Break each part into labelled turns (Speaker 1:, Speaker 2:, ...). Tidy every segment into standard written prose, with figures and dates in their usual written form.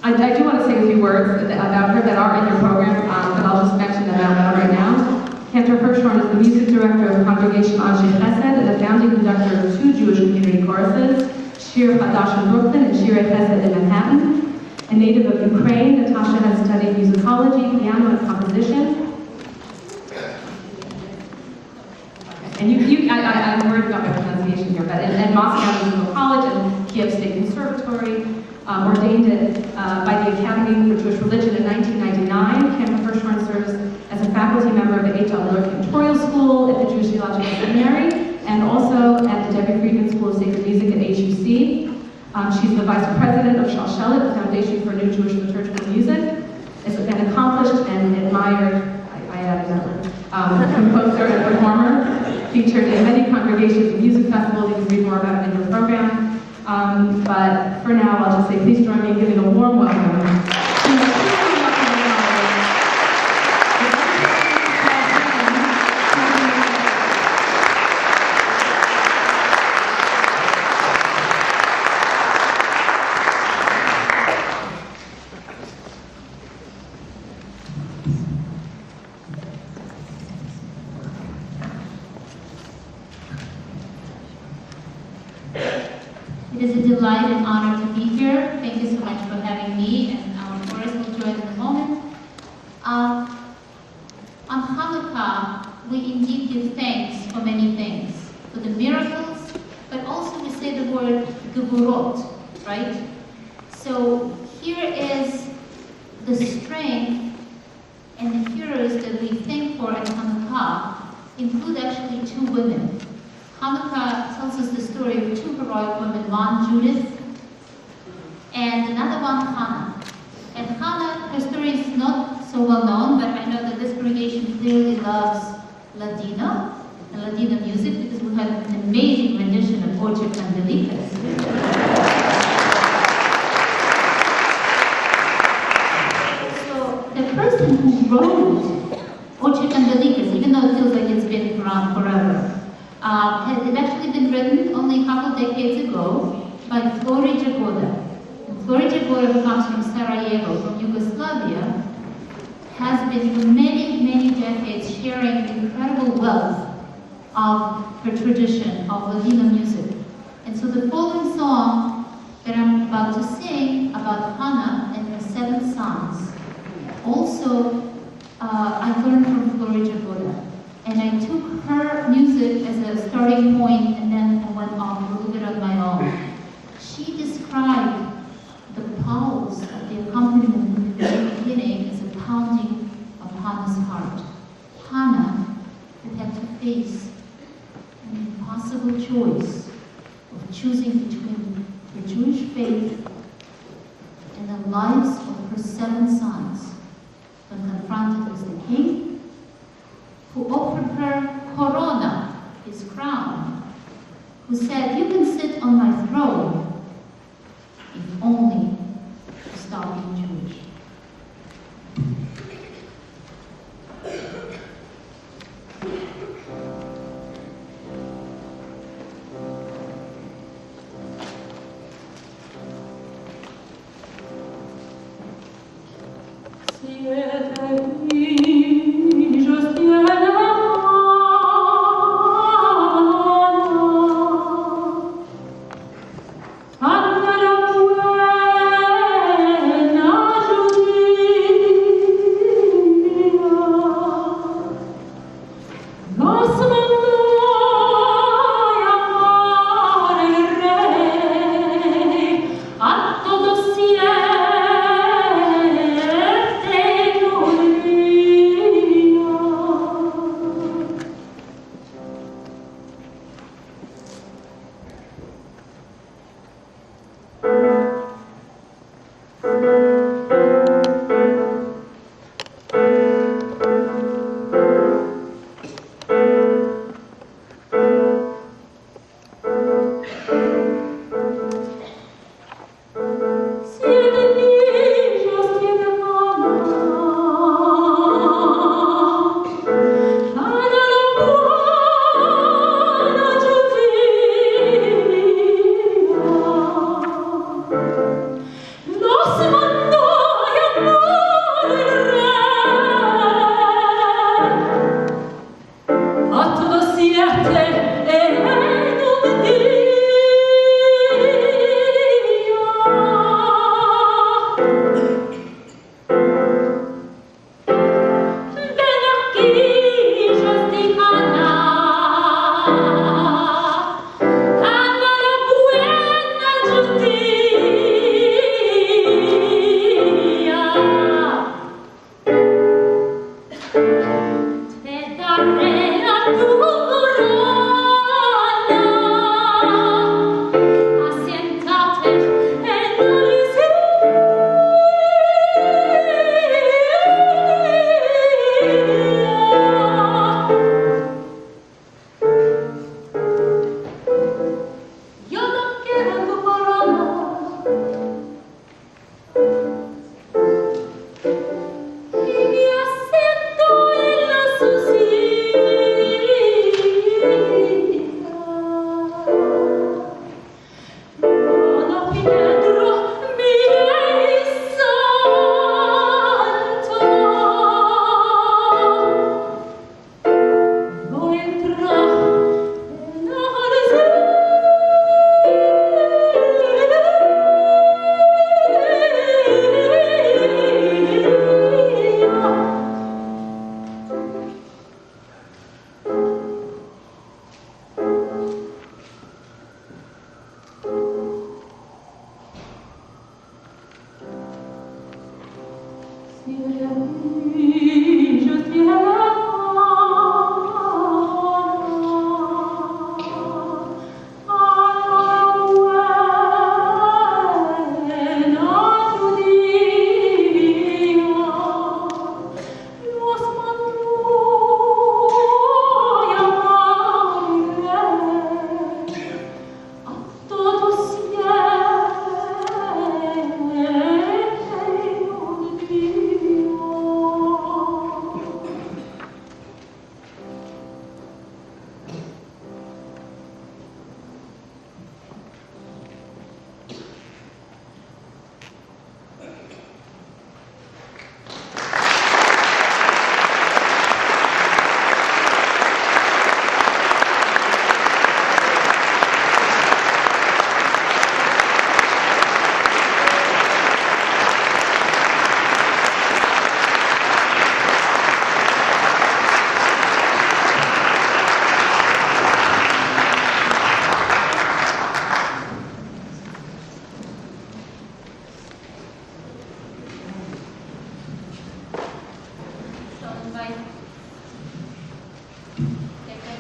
Speaker 1: I do want to say a few words about her that are in your program, but I'll just mention them out loud right now. Cantor Hirschhorn is the music director of Congregation Chesed and the founding conductor of 2 Jewish community choruses, Shir Hadash in Brooklyn and Shirei Chesed in Manhattan. A native of Ukraine, Natasha has studied musicology, piano, and composition. And I'm worried about my pronunciation here, but at Moscow Musical College and Kiev State Conservatory, ordained by the Academy for Jewish Religion in 1999. Cantor Hirschhorn serves as a faculty member of the H.L. Miller Cantorial School at the Jewish Theological Seminary, and also at the Debbie Friedman School of Sacred Music at HUC. She's the vice president of Shalshelet, the Foundation for New Jewish Liturgical Music. Is an accomplished and admired, I added that word, composer and performer, featured in many congregations and music festivals. You can read more about it in your program. But for now, I'll just say please join me in giving a warm welcome.
Speaker 2: It is a delight and honor to be here. Thank you so much for having me, and our chorus will join in a moment. On Hanukkah, we indeed give thanks for many things, for the miracles, but also we say the word gevurot, right? So here is the strength and the heroes that we thank for at Hanukkah include actually 2 women. Hanukkah tells us the story of 2 heroic women, one Judith and another one Hannah. And Hannah, her story is not so well known, but I know that this congregation clearly loves Ladino and Ladino music because we had an amazing rendition of Ocho Candelicas. So the person who wrote Ocho Candelicas, even though it feels like it's been around forever, it actually been written only a couple decades ago by Flori Jagoda. Flori Jagoda, who comes from Sarajevo, from Yugoslavia, has been for many, many decades sharing the incredible wealth of her tradition of Ladino music. And so the following song that I'm about to sing about Hannah and her 7 sons, also I learned from Flori Jagoda. And I took her music as a starting point, and then I went off a little bit on my own. She described the pulse of the accompaniment in the very beginning as a pounding of Hannah's heart. Hannah had had to face an impossible choice of choosing between her Jewish faith and the lives of her 7 sons when confronted with the king, who offered her corona, his crown, who said, "You can sit on my throne if only to stop being Jewish."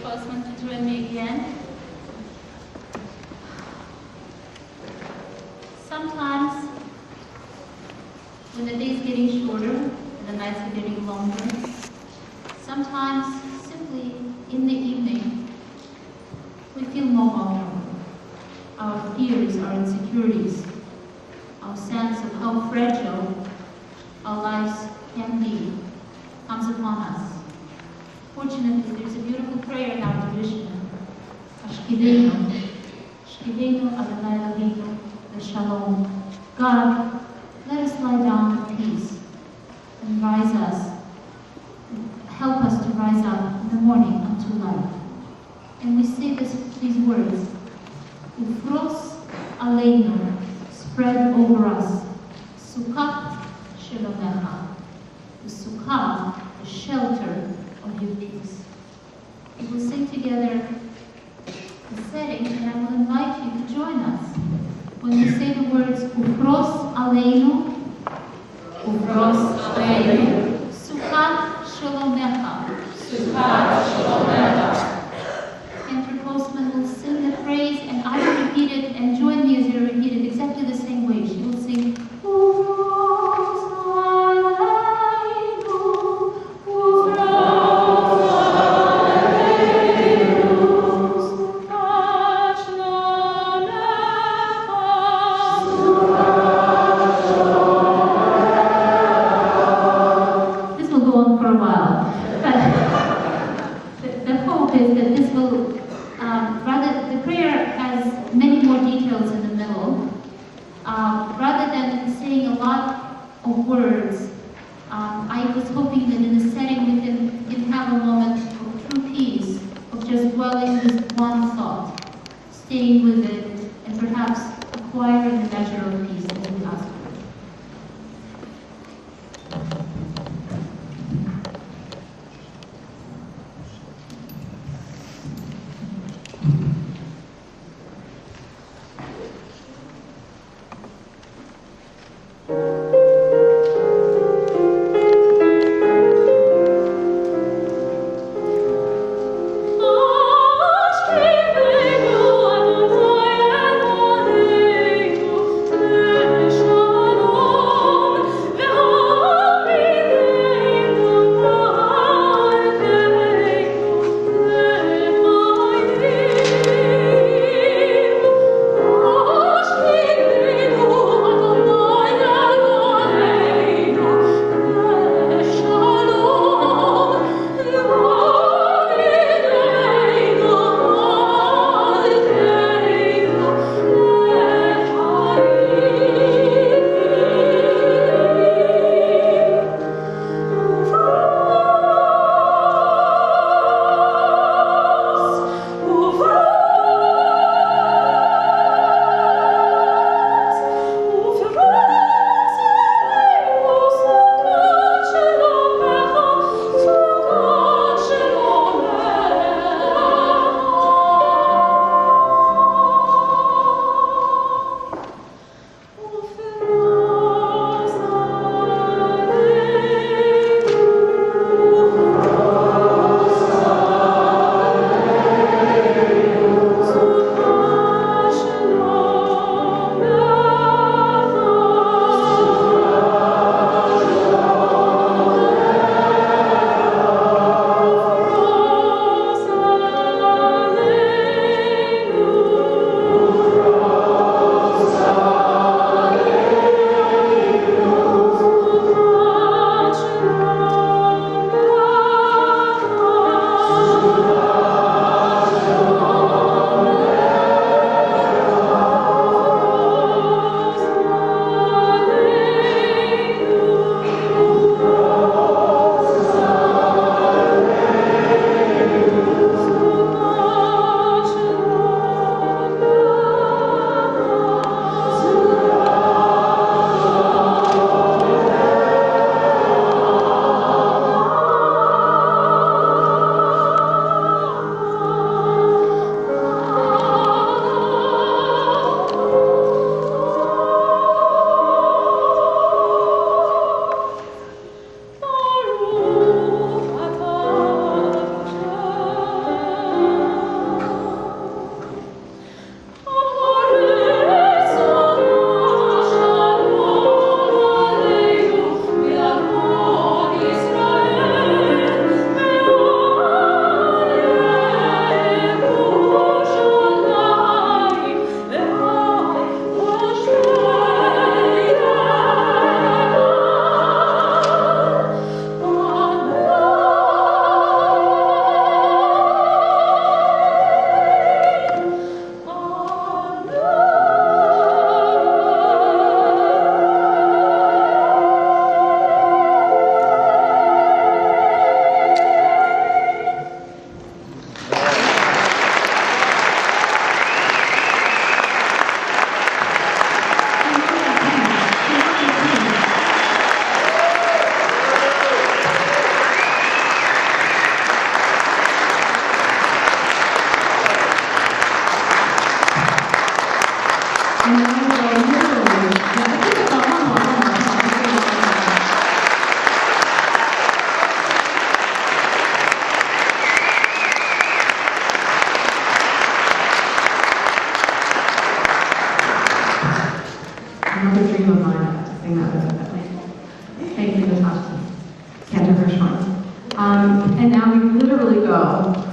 Speaker 2: Postman to join me again. Sometimes, when the day's getting shorter and the nights are getting longer, sometimes, simply in the evening, we feel more vulnerable. Our fears, our insecurities, our sense of how fragile our lives can be comes upon us. Fortunately, there's a beautiful prayer in our tradition. Ashkidenu, Ashkidenu Adonai Eloheinu L'Shalom. God, let us lie down in peace and rise us. Help us to rise up in the morning unto life. And we say these words. Ufros aleinu, spread over us. Sukkah shelomecha. The sukkah, the shelter of your peace. We will sing together the setting, and I will invite you to join us when we say the words Ufros aleinu, Ufros aleinu, Sukkah shalomecha, Sukkah shalomecha. Cantor Postman will sing the phrase, and I will repeat it, and join me as you repeat it exactly the same way. She will sing Ufros aleinu, Ufros. I was hoping that in the setting we can have a moment of true peace, of just dwelling with one thought, staying with it, and perhaps acquiring the measure of peace that we ask for.
Speaker 3: Thank you.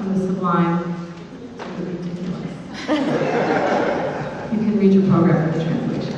Speaker 1: from the sublime to the ridiculous. You can read your program for the translation.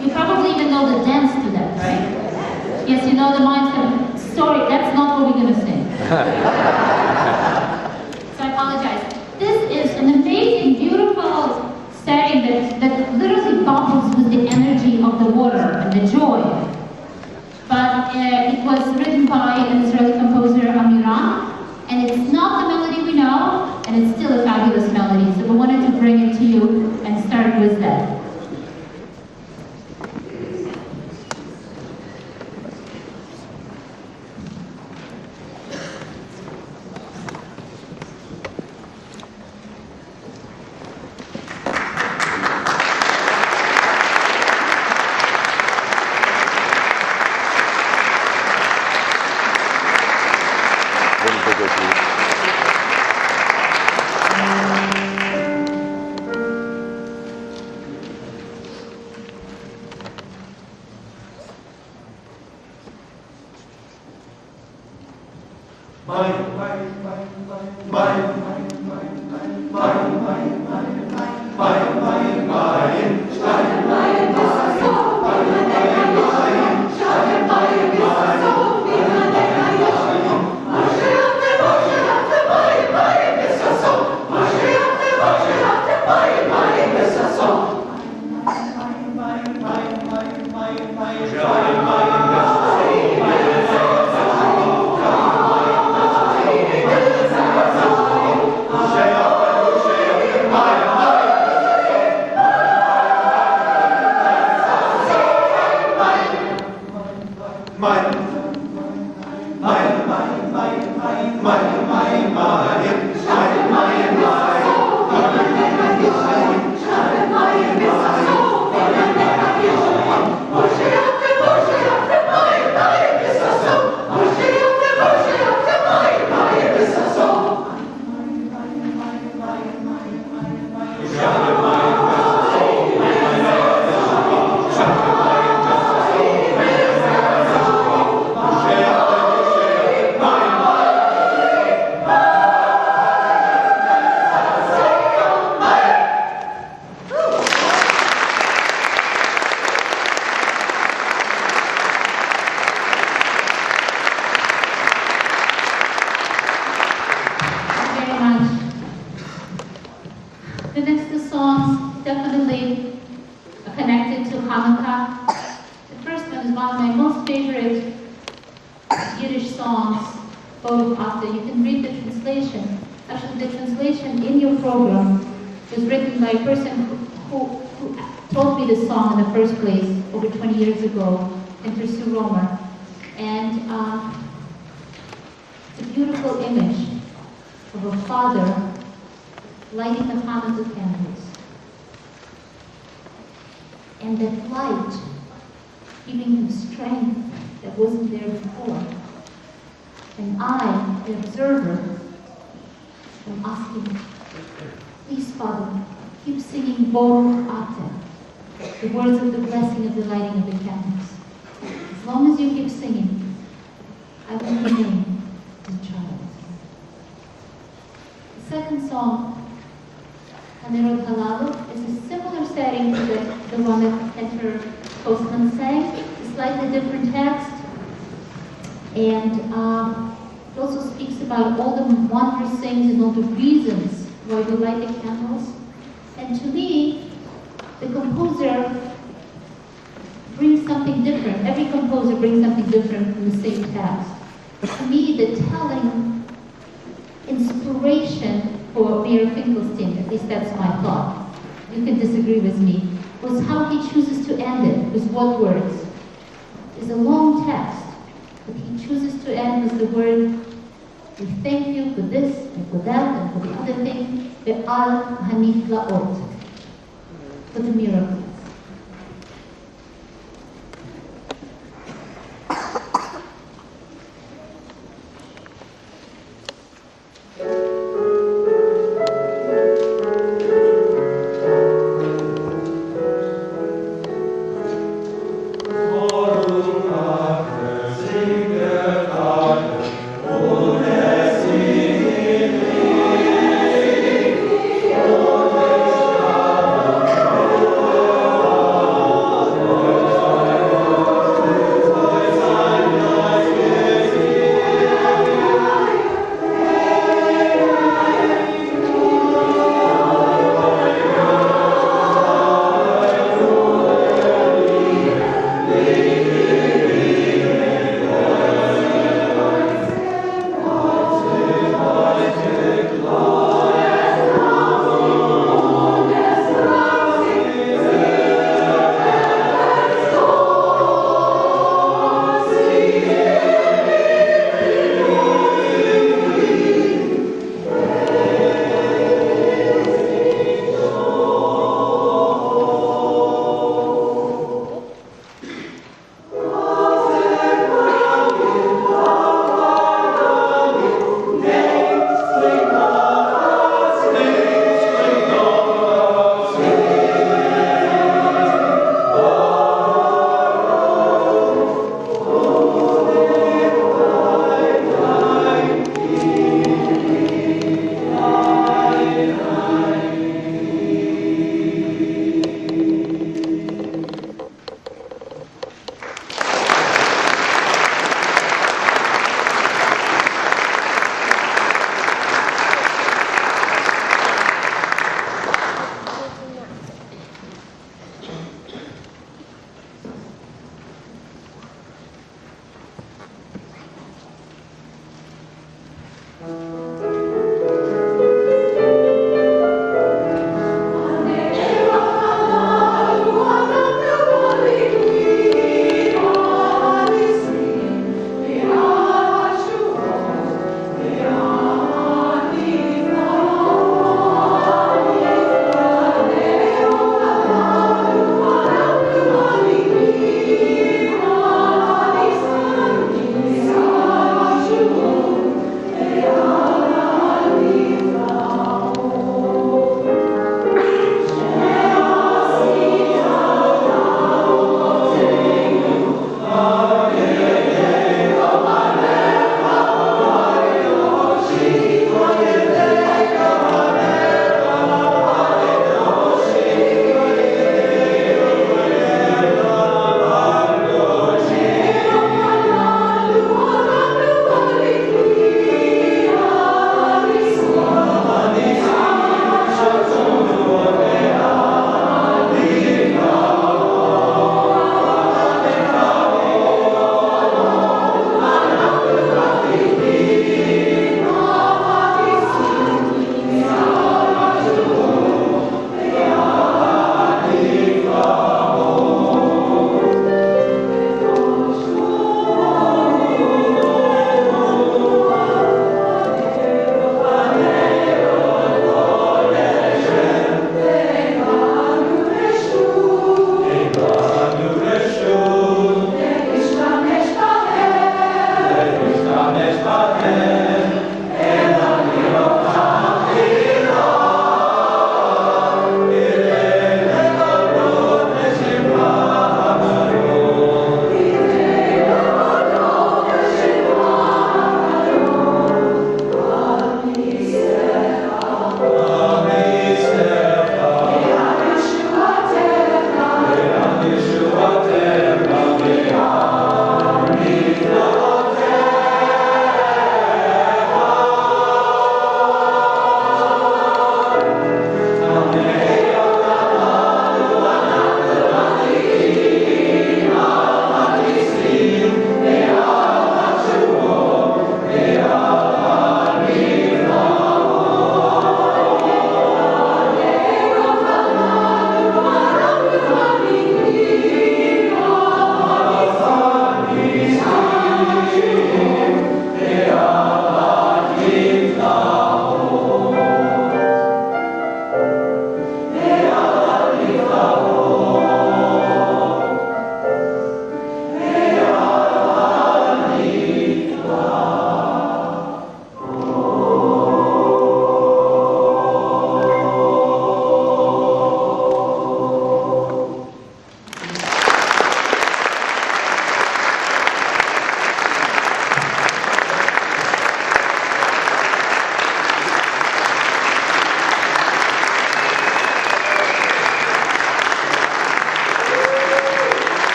Speaker 2: You probably even know the dance to that, right? Yes, you know the mindset. Sorry, that's not what we're going to sing. So I apologize. This is an amazing, beautiful setting that literally bubbles with the energy of the water and the joy. But it was written by an Israeli composer, Amiram, and it's not the melody we know, and it's still a fabulous melody. So we wanted to bring it to you and start with that. definitely connected to Hanukkah. The first one is one of my most favorite Yiddish songs, both after. You can read the translation. Actually, the translation in your program was written by a person who taught me the song in the first place over 20 years ago, Cantor Romer. And it's a beautiful image of a father lighting the Hanukkah candles. And that light giving him strength that wasn't there before. And I, the observer, am asking, please, Father, keep singing Baruch Atah, the words of the blessing of the lighting of the candles. As long as you keep singing, I will remain the child. The second song, Hanerot Halalu, is a similar setting to the one that Cantor Postman sang, a slightly different text, and it also speaks about all the wondrous things and all the reasons why we light the candles. And to me, the composer brings something different. Every composer brings something different from the same text. But to me, the telling inspiration for Meir Finkelstein, at least that's my thought, you can disagree with me, was how he chooses to end it, with what words. It's a long text, but he chooses to end with the word, we thank you for this and for that and for the other thing, ve'al haniflaot, for the miracles.
Speaker 3: Oh,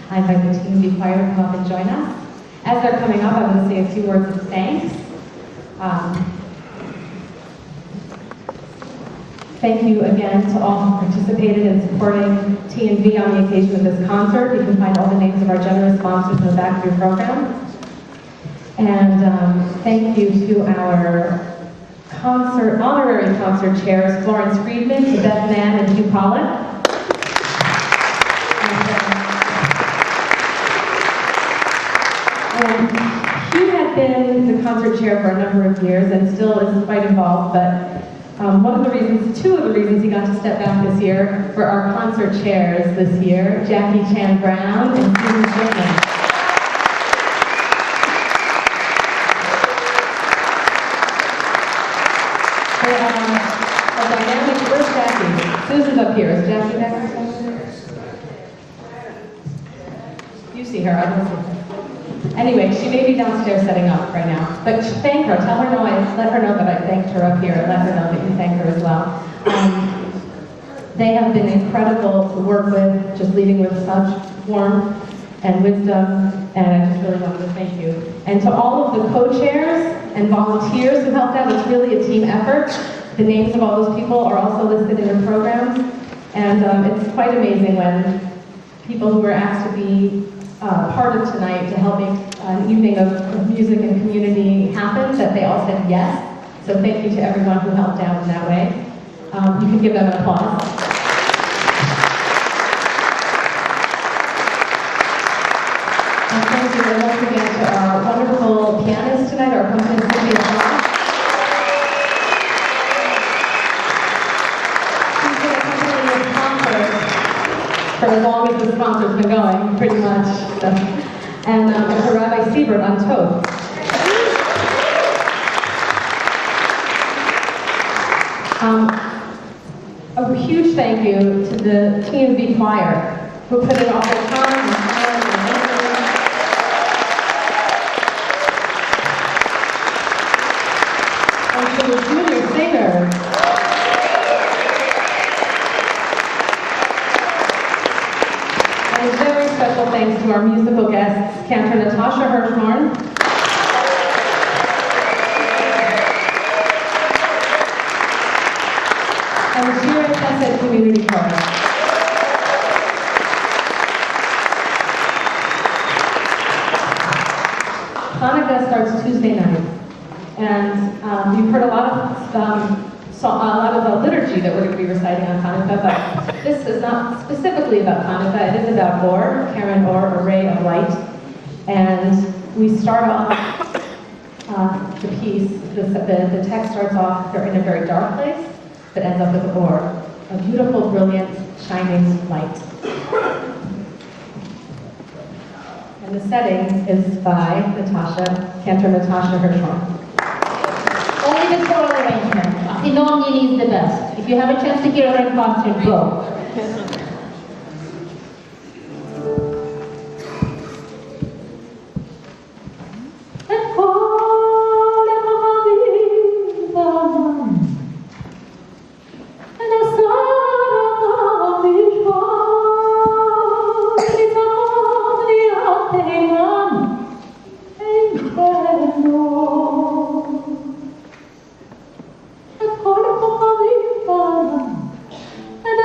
Speaker 1: I invite the Team V Choir to come up and join us. As they're coming up, I want to say a few words of thanks. Thank you again to all who participated in supporting T&V on the occasion of this concert. You can find all the names of our generous sponsors in the back of your program. And thank you to our honorary concert chairs, Florence Friedman, to Beth Mann, and Hugh Pollock. And Hugh had been the concert chair for a number of years and still is quite involved, but two of the reasons he got to step back this year were our concert chairs this year, Jackie Chan Brown and Susan Shayna. Where's Jackie? Susan's up here. Is Jackie back? You see her, I don't see her. Anyway, she may be downstairs setting up right now. But thank her. Tell her no, let her know that I thanked her up here. Let her know that you thank her as well. They have been incredible to work with, just leading with such warmth and wisdom, and I just really wanted to thank you. And to all of the co-chairs and volunteers who helped out, it's really a team effort. The names of all those people are also listed in your programs, and it's quite amazing when people who were asked to be part of tonight to help make an evening of music and community happen, that they all said yes. So thank you to everyone who helped out in that way. You can give them an applause. And thank you once again to our wonderful pianist tonight, our accompanist, Cynthia Clark. She's been accompanying this concert for as long as this concert's been going, pretty much. So. And to Rabbi Siebert on Toth. A huge thank you to the T&V Choir, who put in all the time and effort. And to the junior singers. And a very special thanks to our musical guests, Cantor Natasha Hirschhorn, and the Shirei Chesed Community Chorus. Hanukkah starts Tuesday night, and you've heard a lot of liturgy that we're going to be reciting on Hanukkah, but this is not specifically about Hanukkah. It is about Or, Karen Or, a ray of light, and we start off the piece. The text starts off, they're in a very dark place, but ends up with Or, a beautiful, brilliant, shining light. And the setting is by Cantor Natasha Hirschhorn.
Speaker 2: Only the choral arrangement. Achinomini is the best. If you have a chance to hear her in concert, go.
Speaker 3: And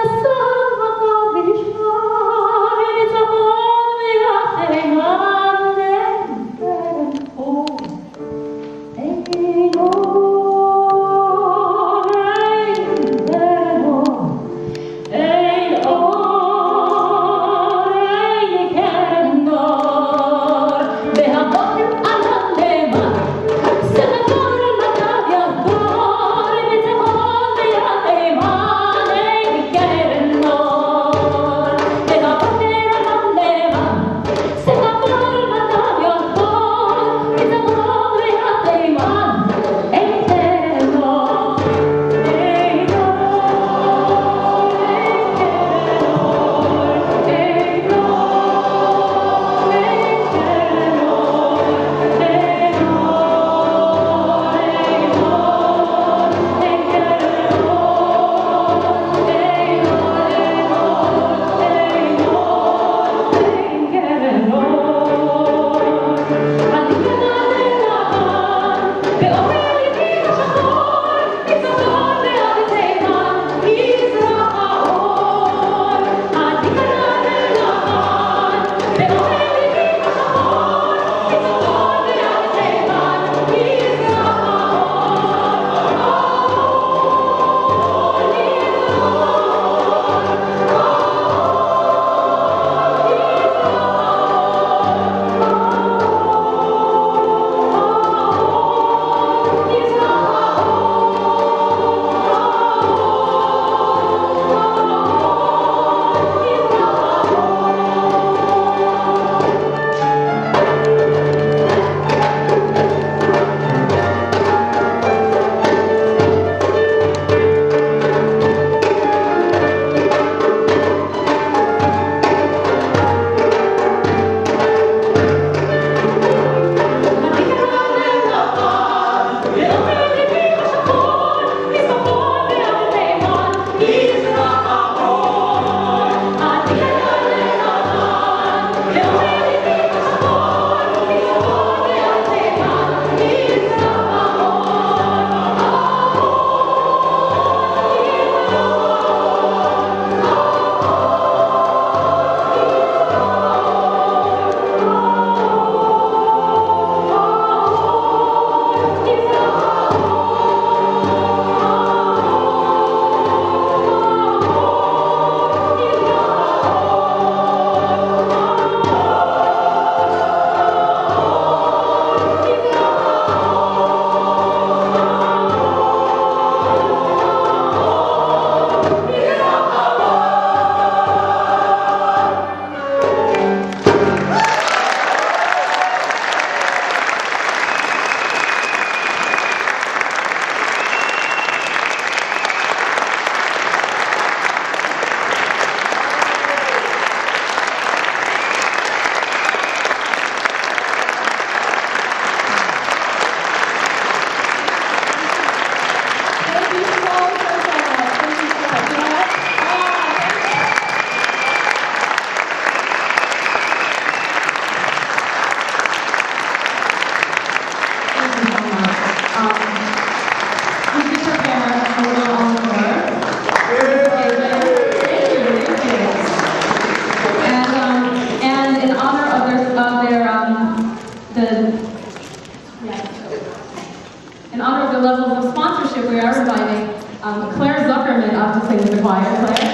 Speaker 1: choir player.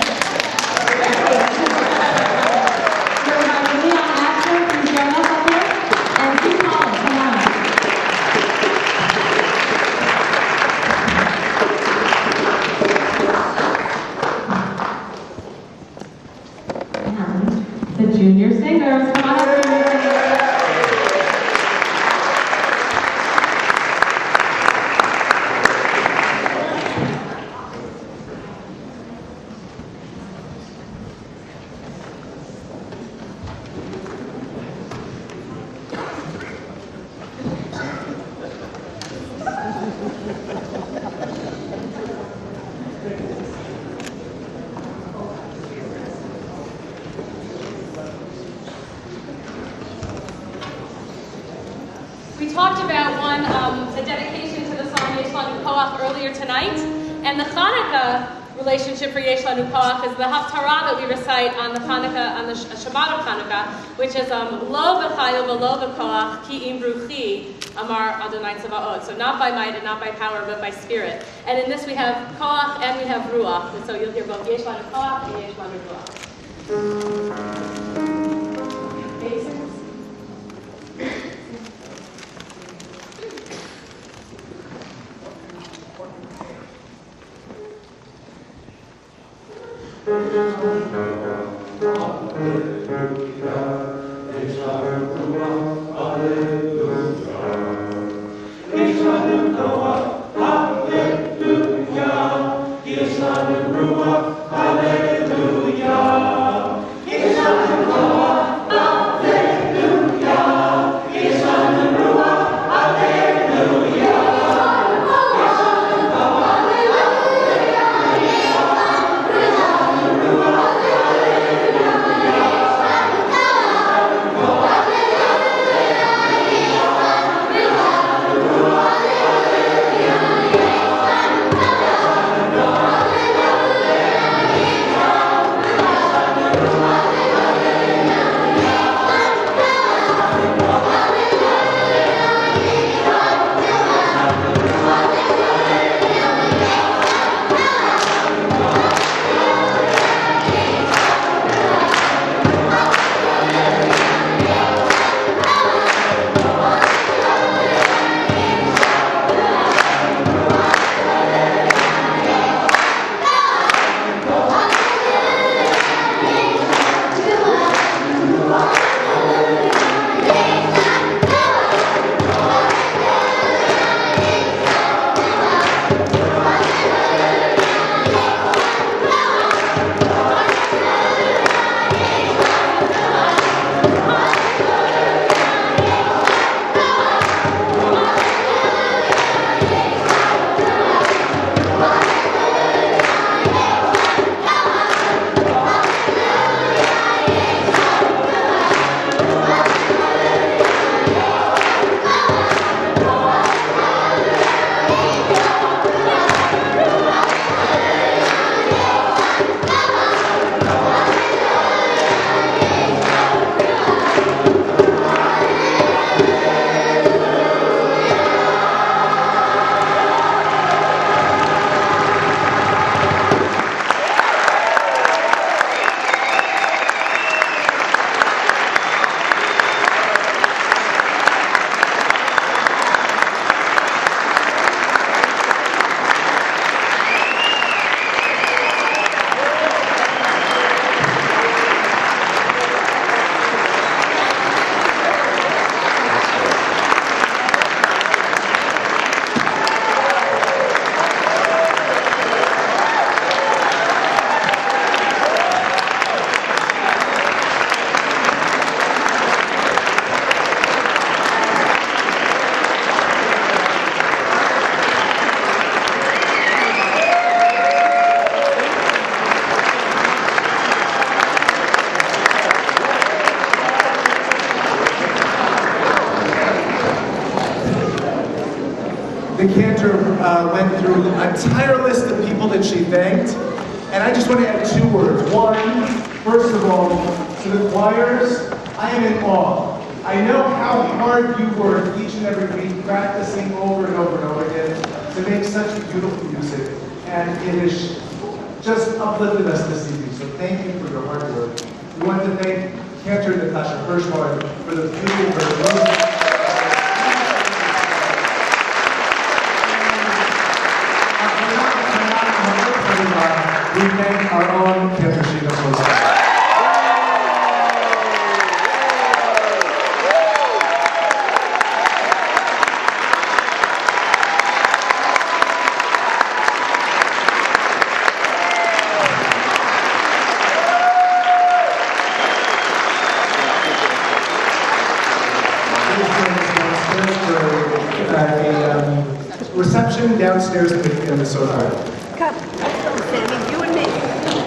Speaker 1: We're inviting Leon Asher, please join us up here. And Steve Collins, come on up. And the junior singers, come on up.
Speaker 3: We talked about the dedication to the song Yesh Lanu Koach earlier tonight, and the Hanukkah relationship for Yesh Lanu Koach is the Haftarah that we recite on the Hanukkah, on the Shabbat of Hanukkah, which is Lo v'chayo v'lo v'koach ki im bruchi amar Adonai Tzavaot. So not by might and not by power, but by spirit. And in this we have Koach and we have Ruach. And so you'll hear both Yesh Lanu Koach and Yesh Lanu Ruach. Basics.
Speaker 4: The Cantor went through an entire list of people that she thanked, and I just want to add 2 words. One, first of all, to the choirs, I am in awe. I know how hard you work each and every week, practicing over and over and over again to make such beautiful music, and it is just uplifted us this evening. So thank you for your hard work. We want to thank Cantor and Natasha Hirschhorn for the beautiful version. We thank our own Cantor Shayna Postman. Reception downstairs in the sofa.